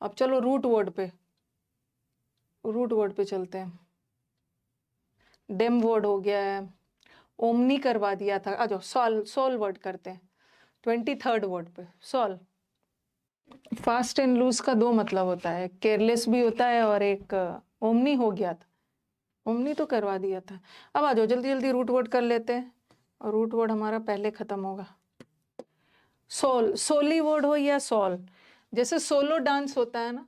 अब चलो root word पे चलते हैं। डेम वर्ड हो गया है, ओमनी करवा दिया था। आ जाओ सोल वर्ड करते हैं 23rd वर्ड पे। सोल, फास्ट एंड लूज का दो मतलब होता है, केयरलेस भी होता है और एक ओमनी हो गया था, ओमनी तो करवा दिया था। अब आ जाओ जल्दी जल्दी रूट वर्ड कर लेते हैं, और रूट वर्ड हमारा पहले खत्म होगा। सोल, सोली वर्ड हो या सोल, जैसे सोलो डांस होता है ना,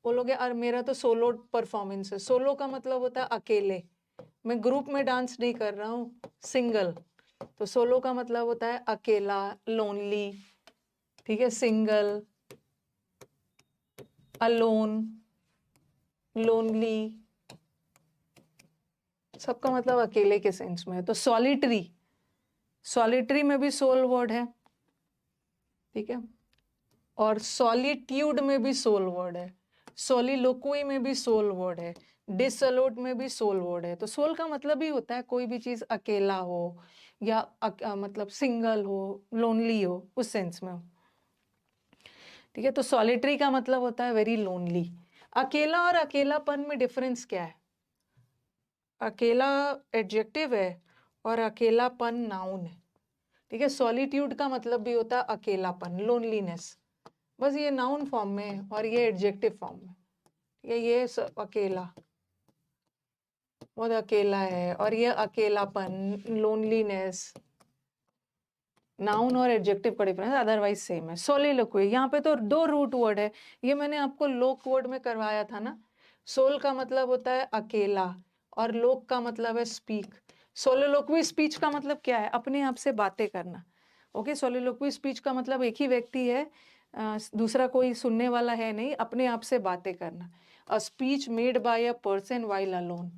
बोलोगे और मेरा तो सोलो परफॉर्मेंस है। सोलो का मतलब होता है अकेले, मैं ग्रुप में डांस नहीं कर रहा हूँ, सिंगल। तो सोलो का मतलब होता है अकेला, लोनली, ठीक है, सिंगल, अलोन, लोनली, सबका मतलब अकेले के सेंस में है। तो सॉलिटरी, सॉलिटरी में भी सोल वर्ड है, ठीक है, और सॉलिट्यूड में भी सोल वर्ड है, सोलिलोक्वी में भी सोल वर्ड है, डिसअलोट में भी सोल वर्ड है। तो सोल का मतलब ही होता है कोई भी चीज अकेला हो या मतलब सिंगल हो, लोनली हो, उस सेंस में हो, ठीक है। तो सॉलिटरी का मतलब होता है वेरी लोनली। अकेला और अकेलापन में डिफरेंस क्या है? अकेला एडजेक्टिव है और अकेलापन नाउन है, ठीक है। सॉलिट्यूड का मतलब भी होता है अकेलापन, लोनलीनेस, बस ये नाउन फॉर्म में है और ये एडजेक्टिव फॉर्म में, ठीक है। ये अकेला, बहुत अकेला है, और ये अकेलापन, लोनलीनेस, नाउन और एडजेक्टिव का डिफरेंस, अदरवाइज सेम है। सोलिलोक्वी, यहाँ पे तो दो रूट वर्ड है, ये मैंने आपको लोक वर्ड में करवाया था ना। सोल का मतलब होता है अकेला और लोक का मतलब है स्पीक। सोलिलोक्वी स्पीच का मतलब क्या है? अपने आप से बातें करना, ओके। सोलिलोक्वी स्पीच का मतलब एक ही व्यक्ति है, दूसरा कोई सुनने वाला है नहीं, अपने आप से बातें करना। A speech made by a person while alone,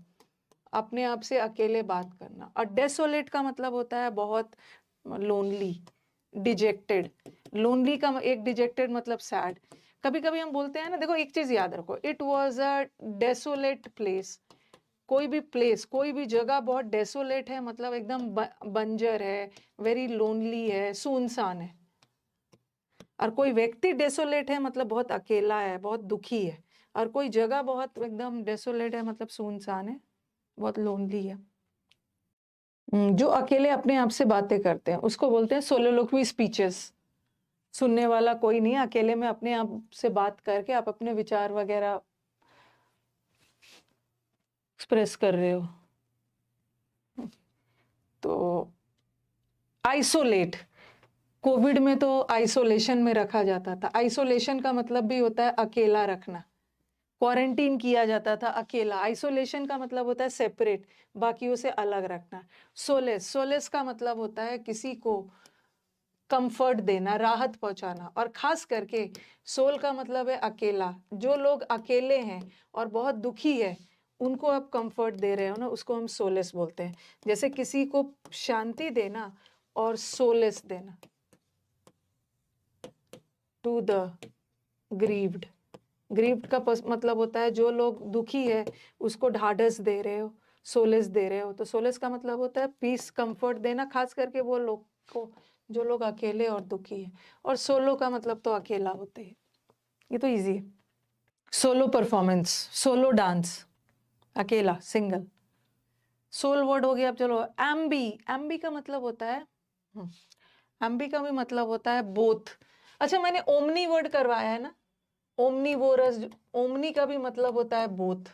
अपने आप से अकेले बात करना। और डेसोलेट का मतलब होता है बहुत लोनली, डिजेक्टेड। लोनली का एक डिजेक्टेड मतलब सैड। कभी कभी हम बोलते हैं ना, देखो एक चीज याद रखो, it was a desolate place. कोई भी प्लेस, कोई भी जगह बहुत डेसोलेट है मतलब एकदम बंजर है, वेरी लोनली है, सुनसान है। और कोई व्यक्ति डेसोलेट है मतलब बहुत अकेला है, बहुत दुखी है। और कोई जगह बहुत एकदम डेसोलेट है मतलब सुनसान है, बहुत लोनली है। जो अकेले अपने आप से बातें करते हैं उसको बोलते हैं सोलोलोक्वी स्पीचेस। सुनने वाला कोई नहीं, अकेले में अपने आप से बात करके आप अपने विचार वगैरह एक्सप्रेस कर रहे हो। तो आइसोलेट, कोविड में तो आइसोलेशन में रखा जाता था। आइसोलेशन का मतलब भी होता है अकेला रखना, क्वारंटीन किया जाता था अकेला। आइसोलेशन का मतलब होता है सेपरेट, बाकियों से अलग रखना। सोलेस, सोलेस का मतलब होता है किसी को कंफर्ट देना, राहत पहुंचाना। और खास करके सोल का मतलब है अकेला। जो लोग अकेले हैं और बहुत दुखी है, उनको आप कंफर्ट दे रहे हो ना, उसको हम सोलेस बोलते हैं। जैसे किसी को शांति देना और सोलेस देना, टू द ग्रीव्ड। ग्रीव्ड का मतलब होता है जो लोग दुखी है उसको ढाढ़स दे रहे हो, सोलेस दे रहे हो। तो सोलेस का मतलब होता है पीस, कंफर्ट देना, खास करके वो लोग को जो लोग अकेले और दुखी है। और सोलो का मतलब तो अकेला होते हैं, ये तो इजी है। सोलो परफॉर्मेंस, सोलो डांस, अकेला, सिंगल। सोल वर्ड हो गया। अब चलो एम्बी, एम्बी का मतलब होता है, एम्बी का भी मतलब होता है बोथ। अच्छा मैंने ओमनी वर्ड करवाया है ना, ओमनीवोरस, ओमनी का भी मतलब होता है बोथ।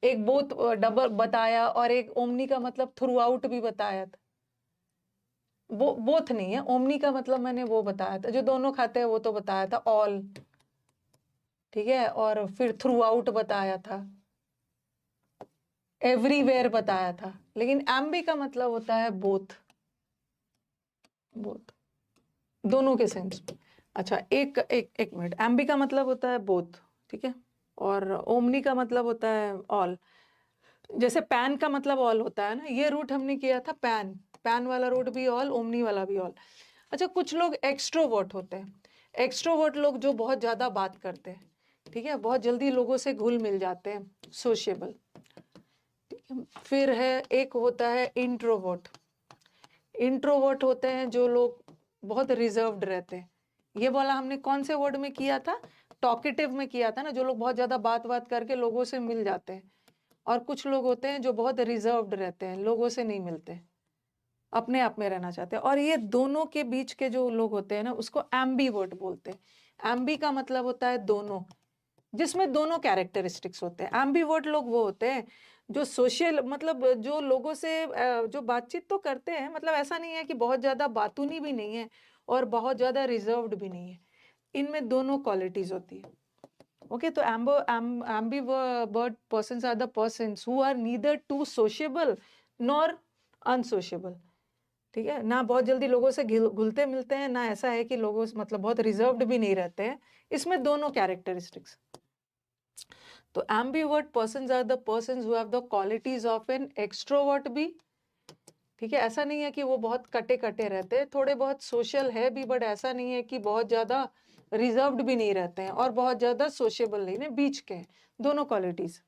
एक बोथ डबल बताया और एक ओमनी का मतलब थ्रू आउट भी बताया था। वो बोथ नहीं है, ओमनी का मतलब मैंने वो बताया था, जो दोनों खाते हैं वो तो बताया था, ऑल, ठीक है। और फिर थ्रू आउट बताया था, एवरीवेयर बताया था। लेकिन एम्बी का मतलब होता है बोथ, बोथ, दोनों के सेंस में। अच्छा एक एक एक मिनट, एम्बी का मतलब होता है बोथ, ठीक है, और ओमनी का मतलब होता है ऑल। जैसे पैन का मतलब ऑल होता है ना, ये रूट हमने किया था पैन, पैन वाला रूट भी ऑल, ओमनी वाला भी ऑल। अच्छा कुछ लोग एक्सट्रोवर्ट होते हैं, एक्सट्रोवर्ट लोग जो बहुत ज्यादा बात करते हैं, ठीक है, बहुत जल्दी लोगों से घुल मिल जाते हैं, सोशिएबल, ठीक है। फिर है एक होता है इंट्रोवर्ट। इंट्रोवर्ट होते हैं जो लोग बहुत रिजर्व्ड रहते हैं, ये बोला हमने कौन से वर्ड में किया था, टॉकेटिव में किया था ना, जो लोग बहुत ज्यादा बात करके लोगों से मिल जाते हैं, और कुछ लोग होते हैं जो बहुत रिजर्व्ड रहते हैं, लोगों से नहीं मिलते, अपने आप में रहना चाहते हैं। और ये दोनों के बीच के जो लोग होते हैं ना, उसको एम्बीवर्ट बोलते हैं। एम्बी का मतलब होता है दोनों, जिसमें दोनों कैरेक्टरिस्टिक्स होते हैं। एम्बीवर्ट लोग वो होते हैं जो सोशल, मतलब जो लोगों से जो बातचीत तो करते हैं, मतलब ऐसा नहीं है कि बहुत ज्यादा बातूनी भी नहीं है और बहुत ज्यादा रिजर्व्ड भी नहीं है, इनमें दोनों क्वालिटीज होती है। ओके, तो ambivert persons are the persons who are neither too sociable nor unsociable। ठीक है ना, बहुत जल्दी लोगों से घुलते मिलते हैं ना, ऐसा है कि लोगों से मतलब बहुत रिजर्व्ड भी नहीं रहते हैं, इसमें दोनों कैरेक्टरिस्टिक्स। तो ambivert persons are the persons who have the qualities of an extrovert भी। ठीक है, ऐसा नहीं है कि वो बहुत कटे कटे रहते हैं, थोड़े बहुत सोशल है भी, बट ऐसा नहीं है कि बहुत ज्यादा रिजर्व्ड भी नहीं रहते हैं और बहुत ज्यादा सोशेबल नहीं है, बीच के हैं, दोनों क्वालिटीज।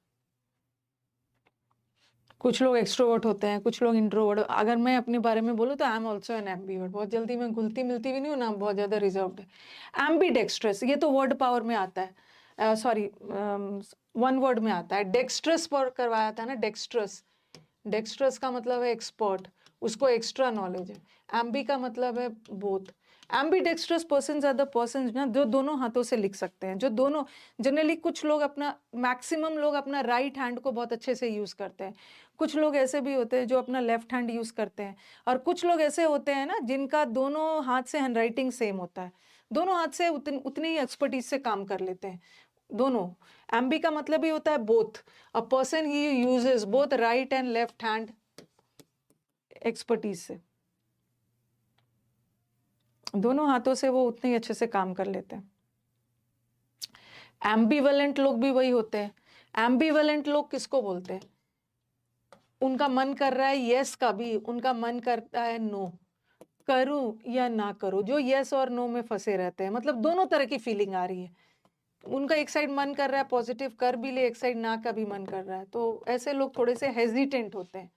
कुछ लोग एक्सट्रोवर्ट होते हैं, कुछ लोग इंट्रोवर्ट। अगर मैं अपने बारे में बोलूँ तो I am also an ambivert, बहुत जल्दी मैं घुलती मिलती भी नहीं हूँ ना, बहुत ज्यादा रिजर्व्ड है। एम्बीडेक्स्ट्रस, ये तो वर्ड पावर में आता है, सॉरी वन वर्ड में आता है। डेक्स्ट्रस पर करवाया था ना, डेक्स्ट्रस, डेक्स्ट्रस का मतलब है एक्सपर्ट, उसको एक्स्ट्रा नॉलेज है। एम्बी का मतलब है both. Ambidextrous persons are the persons ना जो दोनों हाथों से लिख सकते हैं, जो दोनों, जनरली कुछ लोग अपना, मैक्सिमम लोग अपना राइट हैंड को बहुत अच्छे से यूज करते हैं, कुछ लोग ऐसे भी होते हैं जो अपना लेफ्ट हैंड यूज करते हैं, और कुछ लोग ऐसे होते हैं ना जिनका दोनों हाथ से हैंडराइटिंग सेम होता है, दोनों हाथ से उतनी ही एक्सपर्टीज से काम कर लेते हैं दोनों। एम्बी का मतलब ही होता है both, a person he uses both right and left hand expertise से, दोनों हाथों से वो उतने ही अच्छे से काम कर लेते हैं। एम्बीवेलेंट लोग भी वही होते हैं। एम्बीवेलेंट लोग किसको बोलते हैं? उनका मन कर रहा है यस का भी, उनका मन करता है नो, करूं या ना करूं, जो यस और नो में फंसे रहते हैं, मतलब दोनों तरह की फीलिंग आ रही है, उनका एक साइड मन कर रहा है पॉजिटिव कर भी ले, एक साइड ना का भी मन कर रहा है, तो ऐसे लोग थोड़े से हेजिटेंट होते हैं।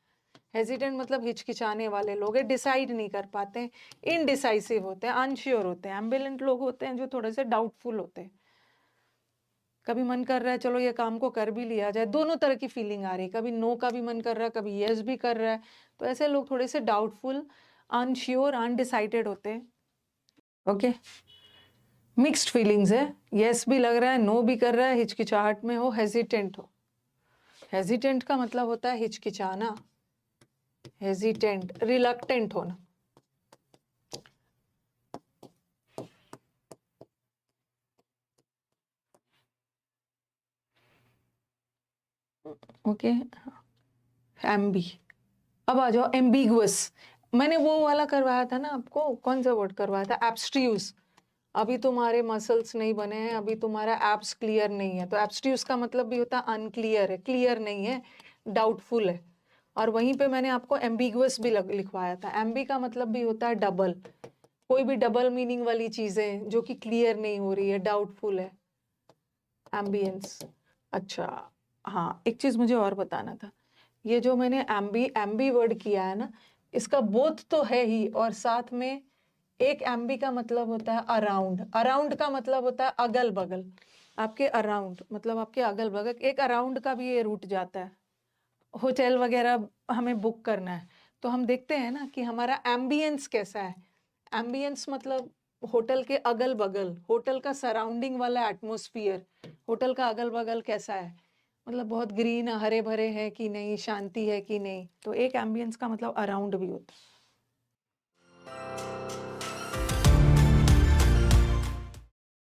हेजिटेंट मतलब हिचकिचाने वाले लोग है, डिसाइड नहीं कर पाते हैं, इनडिसाइसिव होते हैं, अनश्योर होते हैं। एम्बिवेलेंट लोग होते हैं जो थोड़े से डाउटफुल होते हैं, कभी मन कर रहा है चलो ये काम को कर भी लिया जाए, दोनों तरह की फीलिंग आ रही है, कभी नो का भी मन कर रहा है, कभी यस भी कर रहा है, तो ऐसे लोग थोड़े से डाउटफुल, अनश्योर, अनडिसाइडेड होते हैं। ओके, मिक्स्ड फीलिंग्स है, यस भी लग रहा है, नो भी कर रहा है, हिचकिचाहट में हो, हेजिटेंट हो। हेजिटेंट का मतलब होता है हिचकिचाना, हेजिटेंट, रिलक्टेंट होना। ओके, एम्बी। अब आ जाओ एम्बिगुअस। मैंने वो वाला करवाया था ना आपको, कौन सा वर्ड करवाया था? एब्स्ट्यूज। अभी तुम्हारे मसल्स नहीं बने हैं, अभी तुम्हारा एब्स क्लियर नहीं है, तो एब्स्ट्यूज का मतलब भी होता है अनक्लियर है, क्लियर नहीं है, डाउटफुल है। और वहीं पे मैंने आपको एम्बिगुअस भी लिखवाया था। एम्बी का मतलब भी होता है डबल, कोई भी डबल मीनिंग वाली चीजें जो कि क्लियर नहीं हो रही है, डाउटफुल है, एम्बियंस। अच्छा, हाँ एक चीज मुझे और बताना था, ये जो मैंने एम्बी वर्ड किया है ना, इसका बोथ तो है ही, और साथ में एक एम्बी का मतलब होता है अराउंड। अराउंड का मतलब होता है अगल बगल, आपके अराउंड मतलब आपके अगल बगल, एक अराउंड का भी ये रूट जाता है। होटल वगैरह हमें बुक करना है तो हम देखते हैं ना कि हमारा एम्बियंस कैसा है। एम्बियंस मतलब होटल के अगल बगल, होटल का सराउंडिंग वाला एटमोस्फियर, होटल का अगल बगल कैसा है, मतलब बहुत ग्रीन हरे भरे है कि नहीं, शांति है कि नहीं, तो एक एम्बियंस का मतलब अराउंड भी होता है।